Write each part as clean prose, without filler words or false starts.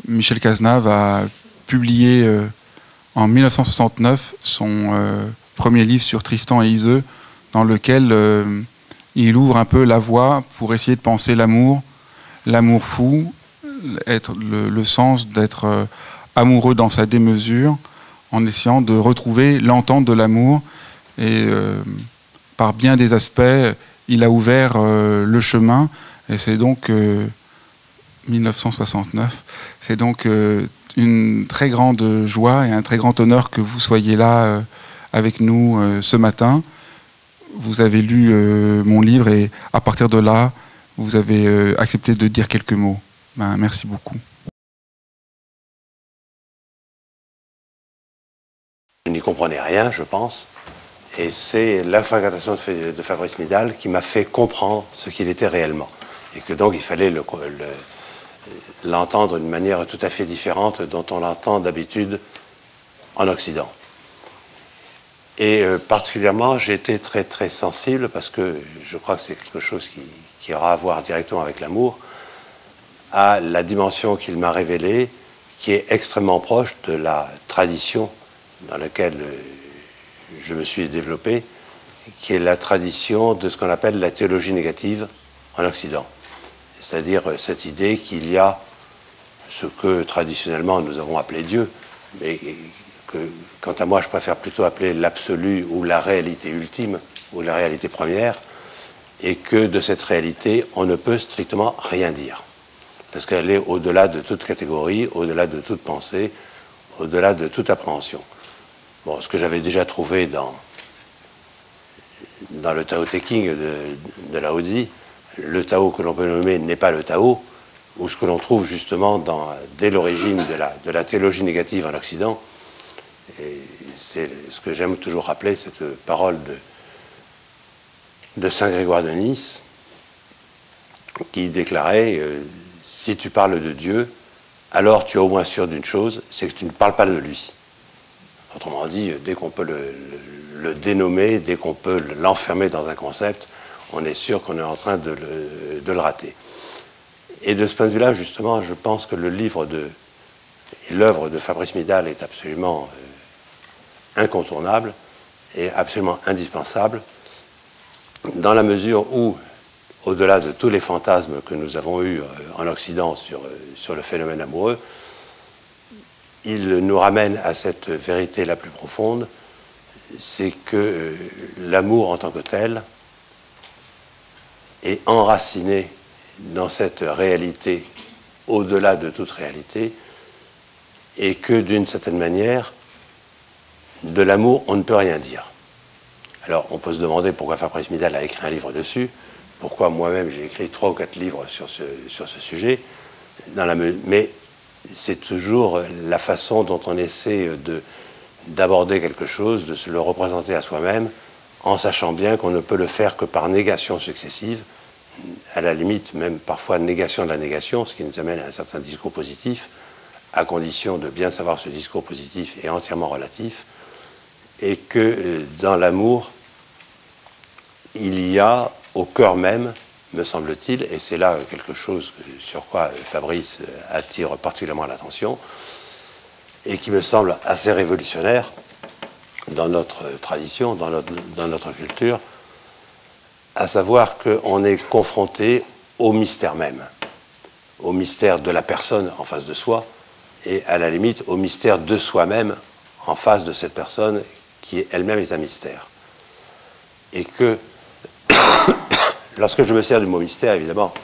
Michel Cazenave a publié en 1969 son premier livre sur Tristan et Iseult, dans lequel il ouvre un peu la voie pour essayer de penser l'amour, l'amour fou, être le sens d'être amoureux dans sa démesure, en essayant de retrouver l'entente de l'amour. Et par bien des aspects, il a ouvert le chemin. Et c'est donc 1969. C'est donc une très grande joie et un très grand honneur que vous soyez là avec nous ce matin. Vous avez lu mon livre et à partir de là, vous avez accepté de dire quelques mots. Merci beaucoup. Je n'y comprenais rien, je pense, et c'est la fréquentation de Fabrice Midal qui m'a fait comprendre ce qu'il était réellement, et que donc il fallait l'entendre d'une manière tout à fait différente dont on l'entend d'habitude en Occident. Et particulièrement, j'ai été très très sensible, parce que je crois que c'est quelque chose qui aura à voir directement avec l'amour, à la dimension qu'il m'a révélée, qui est extrêmement proche de la tradition dans laquelle je me suis développé, qui est la tradition de ce qu'on appelle la théologie négative en Occident. C'est-à-dire cette idée qu'il y a ce que traditionnellement nous avons appelé Dieu, mais que, quant à moi, je préfère plutôt appeler l'absolu ou la réalité ultime, ou la réalité première, et que de cette réalité, on ne peut strictement rien dire. Parce qu'elle est au-delà de toute catégorie, au-delà de toute pensée, au-delà de toute appréhension. Bon, ce que j'avais déjà trouvé dans le Tao Te Ching de Lao Tzu, le Tao que l'on peut nommer n'est pas le Tao, ou ce que l'on trouve justement dès l'origine de la théologie négative en Occident. Et c'est ce que j'aime toujours rappeler, cette parole de Saint Grégoire de Nice, qui déclarait si tu parles de Dieu, alors tu es au moins sûr d'une chose, c'est que tu ne parles pas de lui. Autrement dit, dès qu'on peut le dénommer, dès qu'on peut l'enfermer dans un concept, on est sûr qu'on est en train de le rater. Et de ce point de vue-là, justement, je pense que l'œuvre de Fabrice Midal est absolument incontournable et absolument indispensable, dans la mesure où, au-delà de tous les fantasmes que nous avons eus en Occident sur le phénomène amoureux, il nous ramène à cette vérité la plus profonde, c'est que l'amour en tant que tel est enraciné dans cette réalité au-delà de toute réalité, et que d'une certaine manière, de l'amour, on ne peut rien dire. Alors, on peut se demander pourquoi Fabrice Midal a écrit un livre dessus, pourquoi moi-même j'ai écrit 3 ou 4 livres sur ce sujet, mais c'est toujours la façon dont on essaie d'aborder quelque chose, de se le représenter à soi-même, en sachant bien qu'on ne peut le faire que par négation successive, à la limite même parfois négation de la négation, ce qui nous amène à un certain discours positif, à condition de bien savoir ce discours positif est entièrement relatif, et que dans l'amour, il y a au cœur même, me semble-t-il, et c'est là quelque chose sur quoi Fabrice attire particulièrement l'attention, et qui me semble assez révolutionnaire dans notre tradition, dans notre culture, à savoir qu'on est confronté au mystère même, au mystère de la personne en face de soi, et à la limite au mystère de soi-même en face de cette personne qui elle-même est un mystère. Et que, lorsque je me sers du mot mystère, évidemment,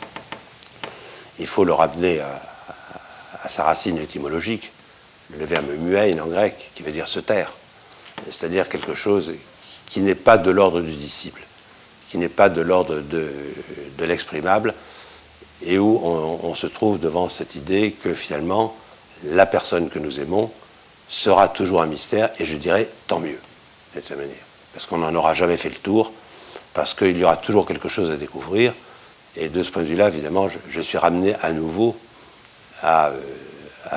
il faut le ramener à sa racine étymologique, le verbe muein en grec, qui veut dire se taire, c'est-à-dire quelque chose qui n'est pas de l'ordre du disciple, qui n'est pas de l'ordre de l'exprimable, et où on se trouve devant cette idée que finalement, la personne que nous aimons sera toujours un mystère, et je dirais tant mieux, de cette manière, parce qu'on n'en aura jamais fait le tour, parce qu'il y aura toujours quelque chose à découvrir, et de ce point de vue-là, évidemment, je suis ramené à nouveau à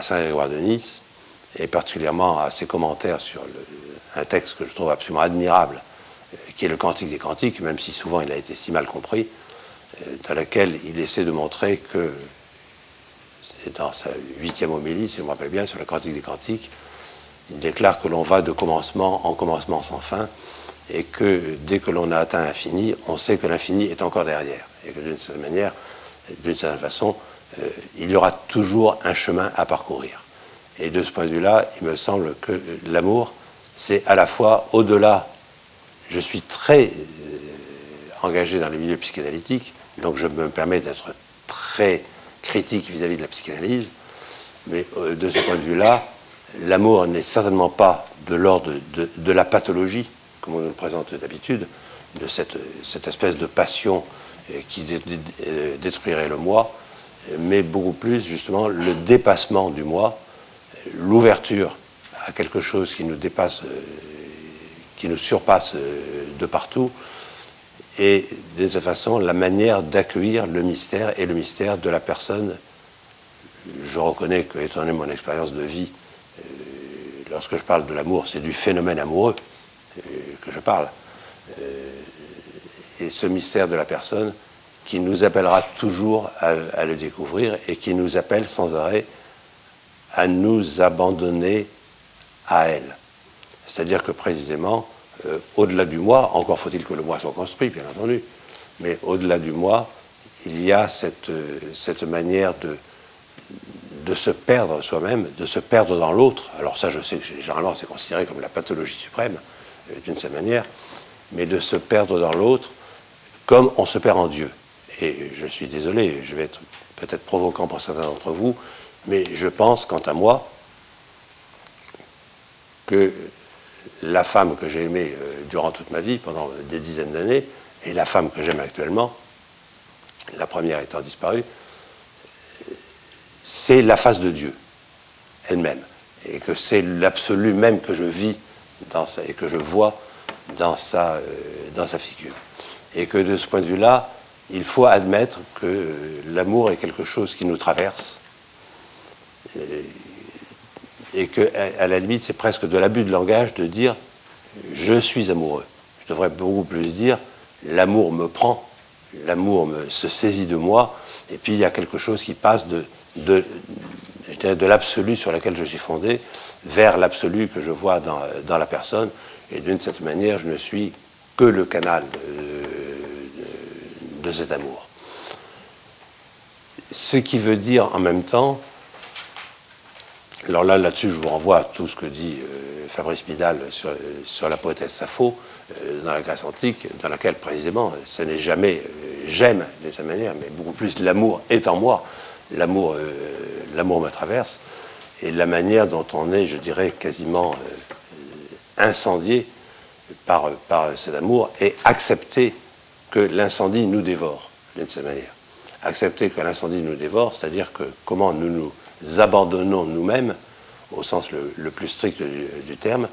Saint Grégoire de Nice, et particulièrement à ses commentaires sur un texte que je trouve absolument admirable, qui est le Cantique des Cantiques, même si souvent il a été si mal compris, dans lequel il essaie de montrer que dans sa 8e homélie, si je me rappelle bien, sur la Cantique des Cantiques, il déclare que l'on va de commencement en commencement sans fin, et que dès que l'on a atteint l'infini, on sait que l'infini est encore derrière, et que d'une certaine manière, d'une certaine façon, il y aura toujours un chemin à parcourir. Et de ce point de vue-là, il me semble que l'amour, c'est à la fois au-delà, je suis très engagé dans le milieu psychanalytique, donc je me permets d'être très critique vis-à-vis de la psychanalyse, mais de ce point de vue-là, l'amour n'est certainement pas de l'ordre de la pathologie, comme on nous le présente d'habitude, de cette espèce de passion qui détruirait le moi, mais beaucoup plus justement le dépassement du moi, l'ouverture à quelque chose qui nous dépasse, qui nous surpasse de partout, et de cette façon la manière d'accueillir le mystère et le mystère de la personne. Je reconnais que, étant donné mon expérience de vie, lorsque je parle de l'amour, c'est du phénomène amoureux que je parle. Et ce mystère de la personne qui nous appellera toujours à le découvrir et qui nous appelle sans arrêt à nous abandonner à elle. C'est-à-dire que précisément, au-delà du moi, encore faut-il que le moi soit construit, bien entendu, mais au-delà du moi, il y a cette manière de se perdre soi-même, de se perdre dans l'autre. Alors ça, je sais que généralement c'est considéré comme la pathologie suprême, d'une certaine manière, mais de se perdre dans l'autre comme on se perd en Dieu. Et je suis désolé, je vais être peut-être provoquant pour certains d'entre vous, mais je pense, quant à moi, que la femme que j'ai aimée durant toute ma vie, pendant des dizaines d'années, et la femme que j'aime actuellement, la première étant disparue, c'est la face de Dieu elle-même, et que c'est l'absolu même que je vis et que je vois dans sa figure. Et que de ce point de vue-là, il faut admettre que l'amour est quelque chose qui nous traverse, et qu'à la limite, c'est presque de l'abus de langage de dire « je suis amoureux ». Je devrais beaucoup plus dire « l'amour me prend, l'amour se saisit de moi », et puis il y a quelque chose qui passe de l'absolu sur laquelle je suis fondé vers l'absolu que je vois dans la personne, et d'une certaine manière, je ne suis que le canal de cet amour. Ce qui veut dire en même temps, alors là-dessus, je vous renvoie à tout ce que dit Fabrice Midal sur la poétesse Sappho, dans la Grèce antique, dans laquelle précisément, ce n'est jamais j'aime de cette manière, mais beaucoup plus l'amour est en moi, l'amour me traverse, et la manière dont on est, je dirais, quasiment incendié par cet amour, et accepter que l'incendie nous dévore, d'une certaine manière. Accepter que l'incendie nous dévore, c'est-à-dire que comment nous nous abandonnons nous-mêmes, au sens le plus strict du terme,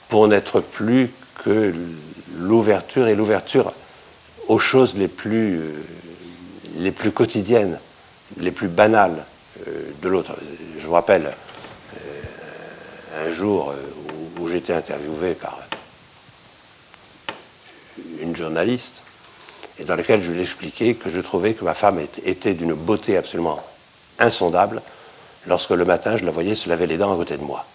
pour n'être plus que l'ouverture, et l'ouverture aux choses les plus quotidiennes, les plus banales de l'autre. Je me rappelle un jour où j'étais interviewé par une journaliste, et dans lequel je lui expliquais que je trouvais que ma femme était d'une beauté absolument insondable lorsque le matin je la voyais se laver les dents à côté de moi.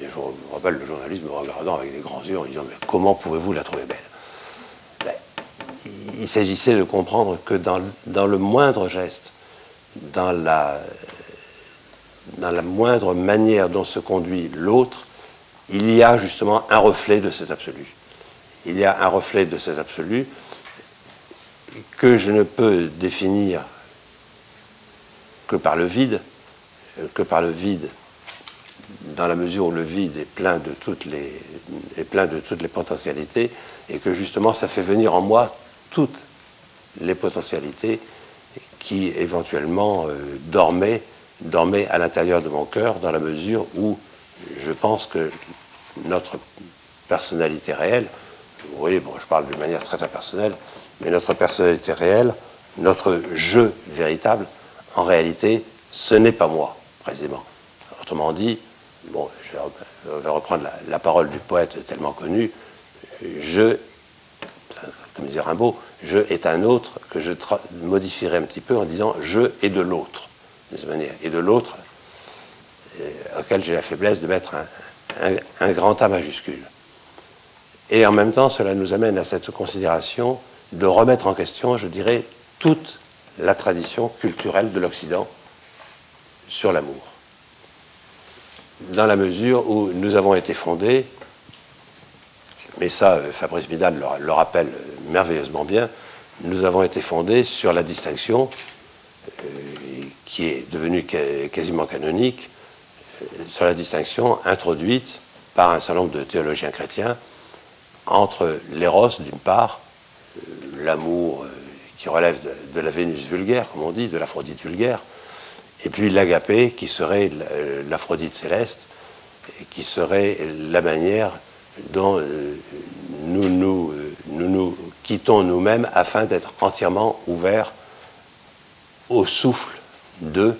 Et je me rappelle le journaliste me regardant avec des grands yeux en disant « mais comment pouvez-vous la trouver belle ?» Il s'agissait de comprendre que dans le moindre geste, dans la moindre manière dont se conduit l'autre, il y a justement un reflet de cet absolu. Il y a un reflet de cet absolu que je ne peux définir que par le vide, dans la mesure où le vide est plein de toutes les potentialités, et que justement ça fait venir en moi toutes les potentialités qui éventuellement dormaient à l'intérieur de mon cœur, dans la mesure où je pense que notre personnalité réelle, vous voyez, bon, je parle d'une manière très très personnelle, mais notre personnalité réelle, notre je véritable, en réalité, ce n'est pas moi, précisément. Autrement dit, bon, je vais reprendre la parole du poète tellement connu, comme disait Rimbaud, je est un autre que je modifierai un petit peu en disant je est de l'autre. de cette manière, et de l'autre, auquel j'ai la faiblesse de mettre un grand A majuscule. Et en même temps, cela nous amène à cette considération de remettre en question, je dirais, toute la tradition culturelle de l'Occident sur l'amour. Dans la mesure où nous avons été fondés, mais ça, Fabrice Midal le rappelle merveilleusement bien, nous avons été fondés sur la distinction qui est devenue quasiment canonique, sur la distinction introduite par un certain nombre de théologiens chrétiens entre l'éros, d'une part, l'amour qui relève de la Vénus vulgaire, comme on dit, de l'Aphrodite vulgaire, et puis l'agapé, qui serait l'Aphrodite céleste, et qui serait la manière dont nous quittons nous-mêmes afin d'être entièrement ouverts au souffle de,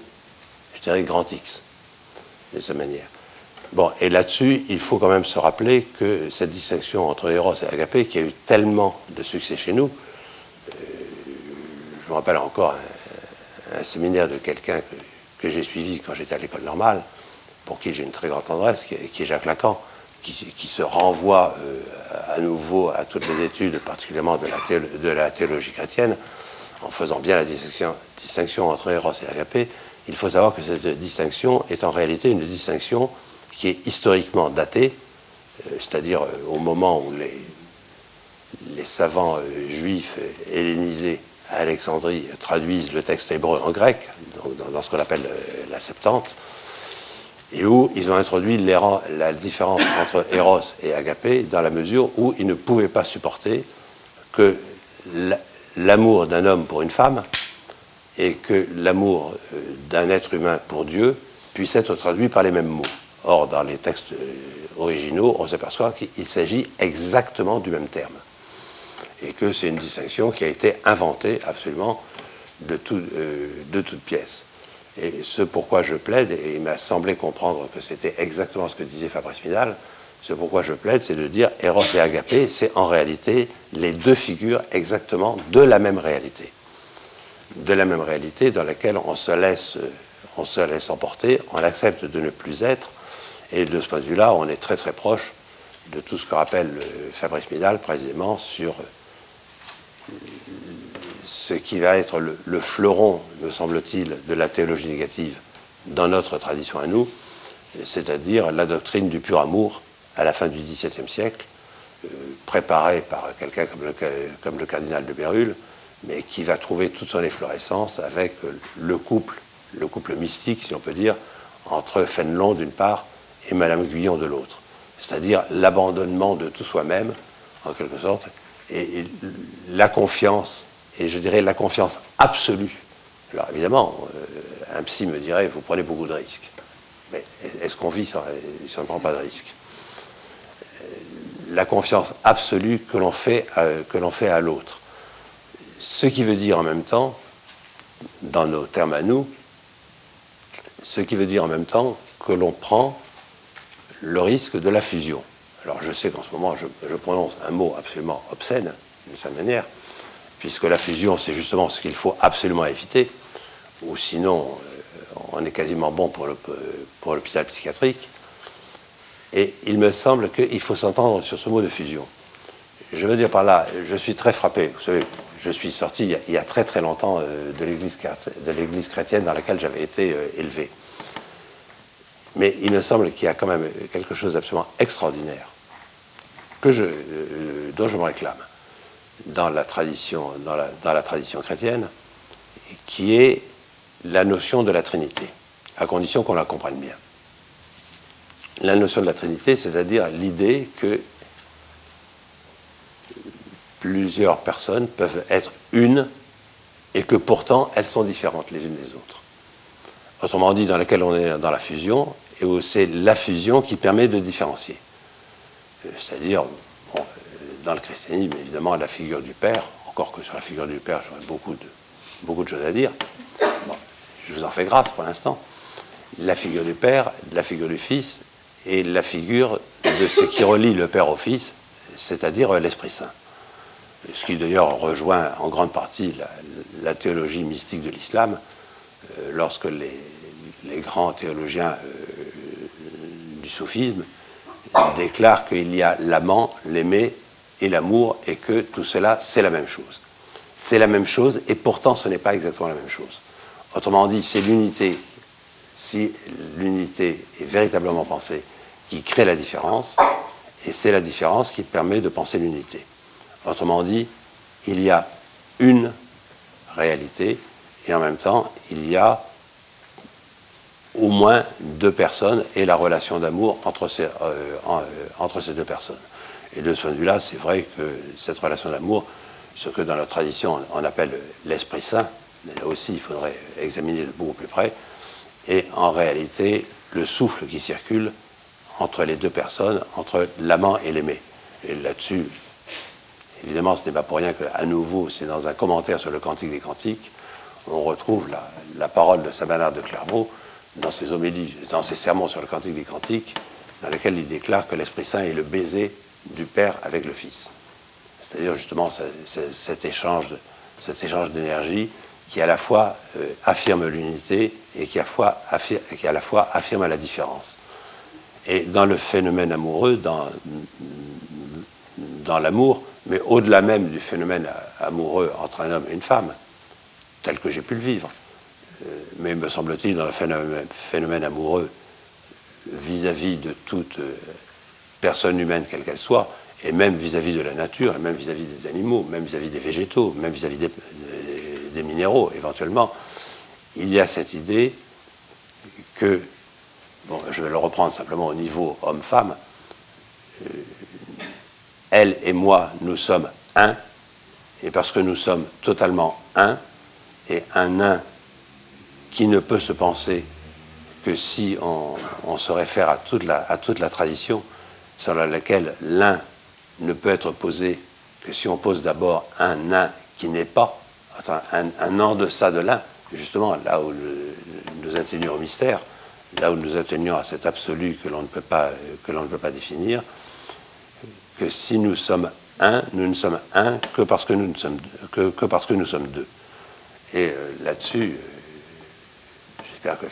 je dirais, grand X, de cette manière. Bon, et là-dessus, il faut quand même se rappeler que cette distinction entre Eros et Agapé, qui a eu tellement de succès chez nous, je me rappelle encore un séminaire de quelqu'un que j'ai suivi quand j'étais à l'école normale, pour qui j'ai une très grande tendresse, qui est Jacques Lacan, qui se renvoie à nouveau à toutes les études, particulièrement de la théologie chrétienne, en faisant bien la distinction entre Eros et Agapé. Il faut savoir que cette distinction est en réalité une distinction qui est historiquement datée, c'est-à-dire au moment où les savants juifs hellénisés à Alexandrie traduisent le texte hébreu en grec, dans ce qu'on appelle la Septante, et où ils ont introduit la différence entre Eros et Agapé dans la mesure où ils ne pouvaient pas supporter que l'amour d'un homme pour une femme et que l'amour d'un être humain pour Dieu puisse être traduit par les mêmes mots. Or, dans les textes originaux, on s'aperçoit qu'il s'agit exactement du même terme. Et que c'est une distinction qui a été inventée absolument de toute pièce. Et ce pourquoi je plaide, et il m'a semblé comprendre que c'était exactement ce que disait Fabrice Midal, ce pourquoi je plaide, c'est de dire Eros et Agapé, c'est en réalité les deux figures exactement de la même réalité. De la même réalité dans laquelle on se laisse emporter, on accepte de ne plus être, et de ce point de vue-là, on est très très proche de tout ce que rappelle Fabrice Midal précisément sur ce qui va être le fleuron, me semble-t-il, de la théologie négative dans notre tradition à nous, c'est-à-dire la doctrine du pur amour à la fin du XVIIe siècle, préparée par quelqu'un comme le cardinal de Bérulle, mais qui va trouver toute son efflorescence avec le couple mystique, si on peut dire, entre Fénelon d'une part et Madame Guyon de l'autre, c'est-à-dire l'abandonnement de tout soi-même, en quelque sorte, et la confiance, et je dirais la confiance absolue. Alors évidemment, un psy me dirait, vous prenez beaucoup de risques. Mais est-ce qu'on vit si on ne prend pas de risques? La confiance absolue que l'on fait à l'autre. Ce qui veut dire en même temps, dans nos termes à nous, ce qui veut dire en même temps que l'on prend le risque de la fusion. Alors je sais qu'en ce moment, je prononce un mot absolument obscène, d'une certaine manière, puisque la fusion, c'est justement ce qu'il faut absolument éviter, ou sinon, on est quasiment bon pour l'hôpital psychiatrique. Et il me semble qu'il faut s'entendre sur ce mot de fusion. Je veux dire par là, je suis très frappé. Vous savez, je suis sorti il y a très très longtemps de l'église chrétienne dans laquelle j'avais été élevé. Mais il me semble qu'il y a quand même quelque chose d'absolument extraordinaire dont je me réclame dans la tradition chrétienne, qui est la notion de la Trinité, à condition qu'on la comprenne bien. La notion de la Trinité, c'est-à-dire l'idée que plusieurs personnes peuvent être une et que pourtant elles sont différentes les unes des autres. Autrement dit, dans laquelle on est dans la fusion, et où c'est la fusion qui permet de différencier. C'est-à-dire, bon, dans le christianisme, évidemment, la figure du Père, encore que sur la figure du Père, j'aurais beaucoup de choses à dire. Bon, je vous en fais grâce pour l'instant. La figure du Père, la figure du Fils, et la figure de ce qui relie le Père au Fils, c'est-à-dire l'Esprit Saint. Ce qui d'ailleurs rejoint en grande partie la théologie mystique de l'islam, lorsque les grands théologiens du soufisme déclarent qu'il y a l'amant, l'aimé et l'amour, et que tout cela, c'est la même chose. C'est la même chose, et pourtant, ce n'est pas exactement la même chose. Autrement dit, c'est l'unité, si l'unité est véritablement pensée, qui crée la différence, et c'est la différence qui permet de penser l'unité. Autrement dit, il y a une réalité, et en même temps, il y a au moins deux personnes et la relation d'amour entre ces deux personnes. Et de ce point de vue-là, c'est vrai que cette relation d'amour, ce que dans la tradition on appelle l'Esprit Saint, mais là aussi il faudrait examiner de beaucoup plus près, est en réalité le souffle qui circule entre les deux personnes, entre l'amant et l'aimé. Et là-dessus, évidemment, ce n'est pas pour rien qu'à nouveau, c'est dans un commentaire sur le Cantique des Cantiques, on retrouve la parole de saint Bernard de Clairvaux dans ses homélies, dans ses sermons sur le Cantique des Cantiques, dans lequel il déclare que l'Esprit Saint est le baiser du Père avec le Fils. C'est-à-dire justement cet échange d'énergie qui à la fois affirme l'unité et qui à la fois affirme la différence. Et dans le phénomène amoureux, dans l'amour, mais au-delà même du phénomène amoureux entre un homme et une femme, tel que j'ai pu le vivre, mais me semble-t-il dans le phénomène amoureux vis-à-vis de toute personne humaine quelle qu'elle soit, et même vis-à-vis de la nature, et même vis-à-vis des animaux, même vis-à-vis des végétaux, même vis-à-vis des minéraux, éventuellement, il y a cette idée que, bon, je vais le reprendre simplement au niveau homme-femme, elle et moi, nous sommes un, et parce que nous sommes totalement un, et un qui ne peut se penser que si on se réfère à toute la tradition, sur laquelle l'un ne peut être posé que si on pose d'abord un nain qui n'est pas, un en deçà de l'un, justement là où nous atteignons au mystère, là où nous atteignons à cet absolu que l'on ne peut pas définir, que si nous sommes un, nous ne sommes un que parce que nous sommes deux. Et là-dessus, j'espère que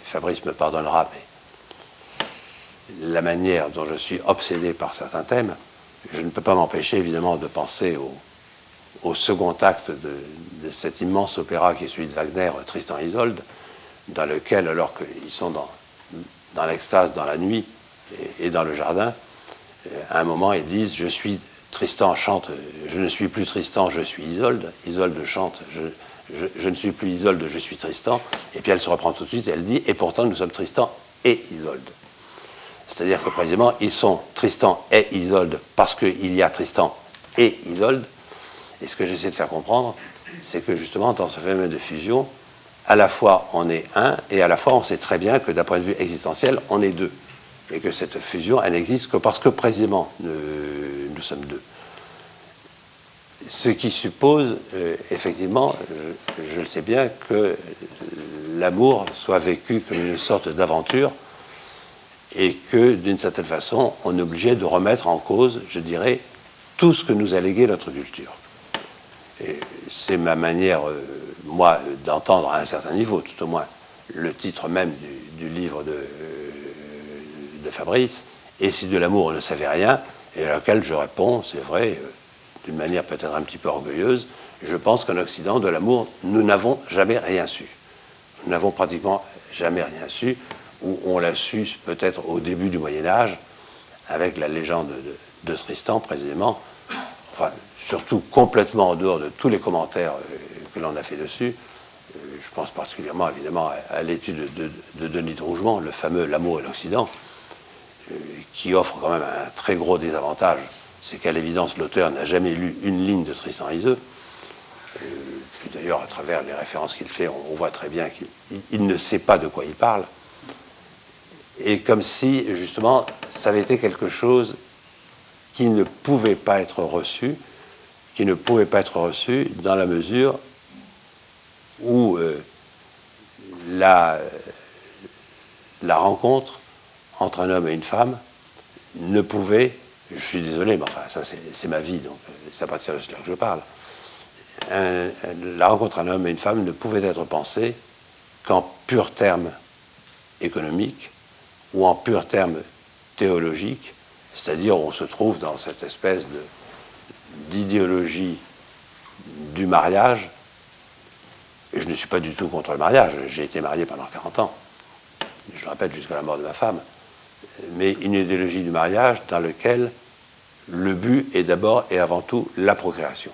Fabrice me pardonnera, mais la manière dont je suis obsédé par certains thèmes, je ne peux pas m'empêcher évidemment de penser au second acte de cet immense opéra qui est celui de Wagner, Tristan et Isolde, dans lequel, alors qu'ils sont dans l'extase, dans la nuit et dans le jardin, à un moment ils disent Tristan chante, je ne suis plus Tristan, je suis Isolde. Isolde chante, je ne suis plus Isolde, je suis Tristan. Et puis elle se reprend tout de suite et elle dit, et pourtant nous sommes Tristan et Isolde. C'est-à-dire que précisément, ils sont Tristan et Isolde parce qu'il y a Tristan et Isolde. Et ce que j'essaie de faire comprendre, c'est que justement, dans ce phénomène de fusion, à la fois on est un, et à la fois on sait très bien que d'un point de vue existentiel, on est deux. Et que cette fusion, elle n'existe que parce que précisément, nous sommes deux. Ce qui suppose, effectivement, je le sais bien, que l'amour soit vécu comme une sorte d'aventure, et que, d'une certaine façon, on est obligé de remettre en cause, je dirais, tout ce que nous a légué notre culture. Et c'est ma manière, moi, d'entendre à un certain niveau, tout au moins, le titre même du livre de Fabrice, « Et si de l'amour on ne savait rien », et à laquelle je réponds, c'est vrai, d'une manière peut-être un petit peu orgueilleuse, je pense qu'en Occident, de l'amour, nous n'avons jamais rien su. Nous n'avons pratiquement jamais rien su, où on l'a su peut-être au début du Moyen-Âge, avec la légende de Tristan, précisément, enfin, surtout complètement en dehors de tous les commentaires que l'on a fait dessus. Je pense particulièrement, évidemment, à l'étude de Denis de Rougemont, le fameux « L'amour et l'Occident », qui offre quand même un très gros désavantage. C'est qu'à l'évidence, l'auteur n'a jamais lu une ligne de Tristan et Iseult. D'ailleurs, à travers les références qu'il fait, on voit très bien qu'il ne sait pas de quoi il parle. Et comme si, justement, ça avait été quelque chose qui ne pouvait pas être reçu, dans la mesure où la rencontre entre un homme et une femme ne pouvait, je suis désolé, mais enfin, ça c'est ma vie, donc c'est à partir de cela que je parle, la rencontre entre un homme et une femme ne pouvait être pensée qu'en purs termes économiques ou en purs termes théologiques, c'est-à-dire on se trouve dans cette espèce d'idéologie du mariage. Et je ne suis pas du tout contre le mariage, j'ai été marié pendant 40 ans, je le répète jusqu'à la mort de ma femme, mais une idéologie du mariage dans laquelle le but est d'abord et avant tout la procréation.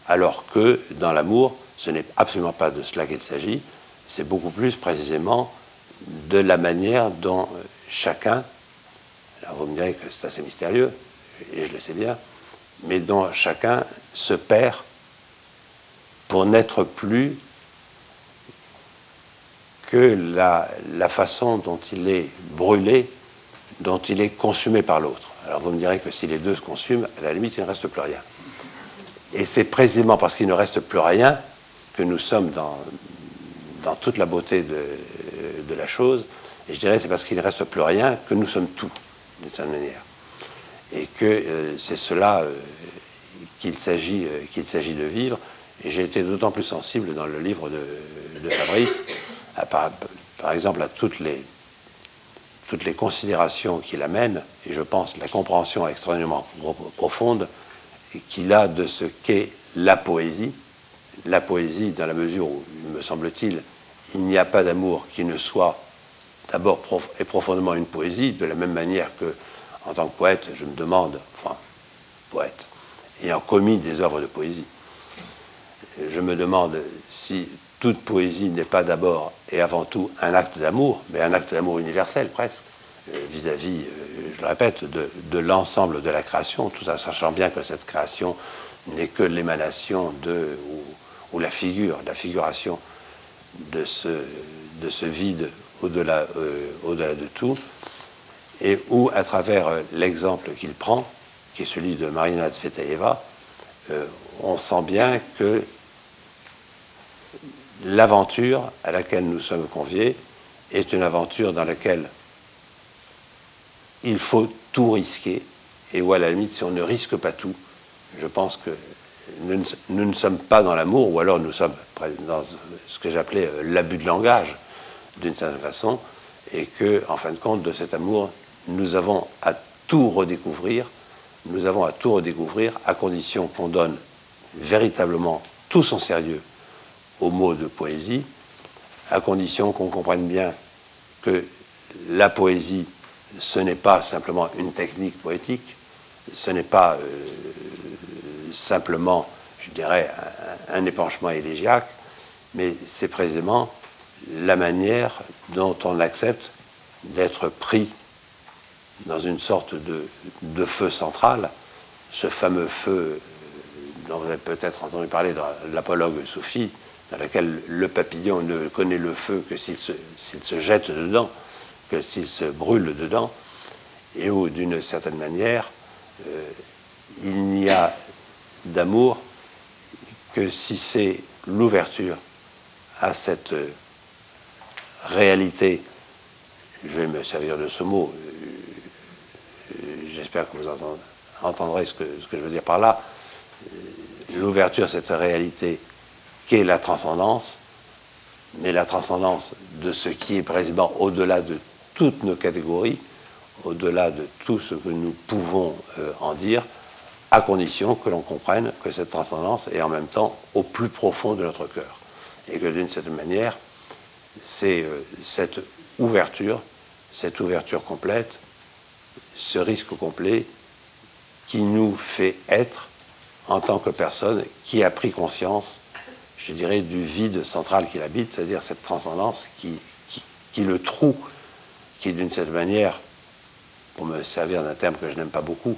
Alors que dans l'amour, ce n'est absolument pas de cela qu'il s'agit, c'est beaucoup plus précisément de la manière dont chacun, alors vous me direz que c'est assez mystérieux, et je le sais bien, mais dont chacun se perd pour n'être plus que la façon dont il est brûlé, dont il est consumé par l'autre. Alors vous me direz que si les deux se consument, à la limite, il ne reste plus rien. Et c'est précisément parce qu'il ne reste plus rien que nous sommes dans toute la beauté de la chose. Et je dirais c'est parce qu'il ne reste plus rien que nous sommes tout, d'une certaine manière. Et que c'est cela qu'il s'agit de vivre. Et j'ai été d'autant plus sensible dans le livre de Fabrice, par exemple à toutes les considérations qu'il amène, et je pense la compréhension extrêmement profonde qu'il a de ce qu'est la poésie dans la mesure où, me semble-t-il, il n'y a pas d'amour qui ne soit d'abord et profondément une poésie, de la même manière que, en tant que poète, je me demande, enfin, poète, ayant commis des œuvres de poésie, je me demande si toute poésie n'est pas d'abord et avant tout un acte d'amour, mais un acte d'amour universel presque, vis-à-vis, je le répète, de l'ensemble de la création, tout en sachant bien que cette création n'est que l'émanation ou la figuration de ce vide au-delà de tout, et où, à travers l'exemple qu'il prend, qui est celui de Marina Tsvetaeva, on sent bien que l'aventure à laquelle nous sommes conviés est une aventure dans laquelle il faut tout risquer, et où à la limite, si on ne risque pas tout, je pense que nous ne sommes pas dans l'amour, ou alors nous sommes dans ce que j'appelais l'abus de langage, d'une certaine façon, et que, en fin de compte, de cet amour, nous avons à tout redécouvrir, à condition qu'on donne véritablement tout son sérieux au mot de poésie, à condition qu'on comprenne bien que la poésie, ce n'est pas simplement une technique poétique, ce n'est pas simplement, je dirais, un épanchement élégiaque, mais c'est précisément la manière dont on accepte d'être pris dans une sorte de feu central, ce fameux feu dont vous avez peut-être entendu parler dans l'apologue Soufi, dans laquelle le papillon ne connaît le feu que s'il se jette dedans, que s'il se brûle dedans, et où, d'une certaine manière, il n'y a d'amour que si c'est l'ouverture à cette réalité, je vais me servir de ce mot, j'espère que vous entendrez ce que je veux dire par là, l'ouverture à cette réalité qu'est la transcendance, mais la transcendance de ce qui est précisément au-delà de toutes nos catégories, au-delà de tout ce que nous pouvons en dire, à condition que l'on comprenne que cette transcendance est en même temps au plus profond de notre cœur. Et que d'une certaine manière, c'est cette ouverture complète, ce risque complet, qui nous fait être, en tant que personne qui a pris conscience, je dirais, du vide central qu'il habite, c'est-à-dire cette transcendance qui le trou, qui d'une certaine manière, pour me servir d'un terme que je n'aime pas beaucoup,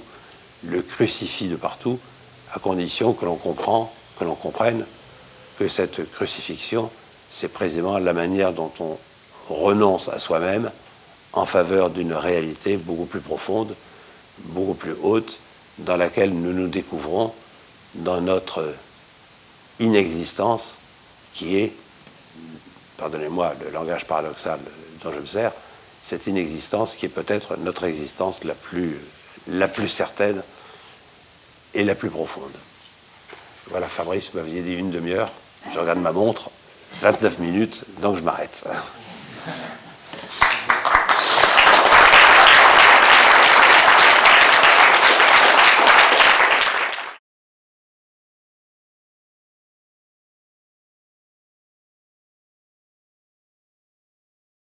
le crucifie de partout, à condition que l'on comprenne que cette crucifixion, c'est précisément la manière dont on renonce à soi-même en faveur d'une réalité beaucoup plus profonde, beaucoup plus haute, dans laquelle nous nous découvrons dans notre inexistence, qui est, pardonnez-moi le langage paradoxal dont je me sers, cette inexistence qui est peut-être notre existence la plus certaine et la plus profonde. Voilà, Fabrice, vous m'aviez dit une demi-heure, je regarde ma montre, 29 minutes, donc je m'arrête.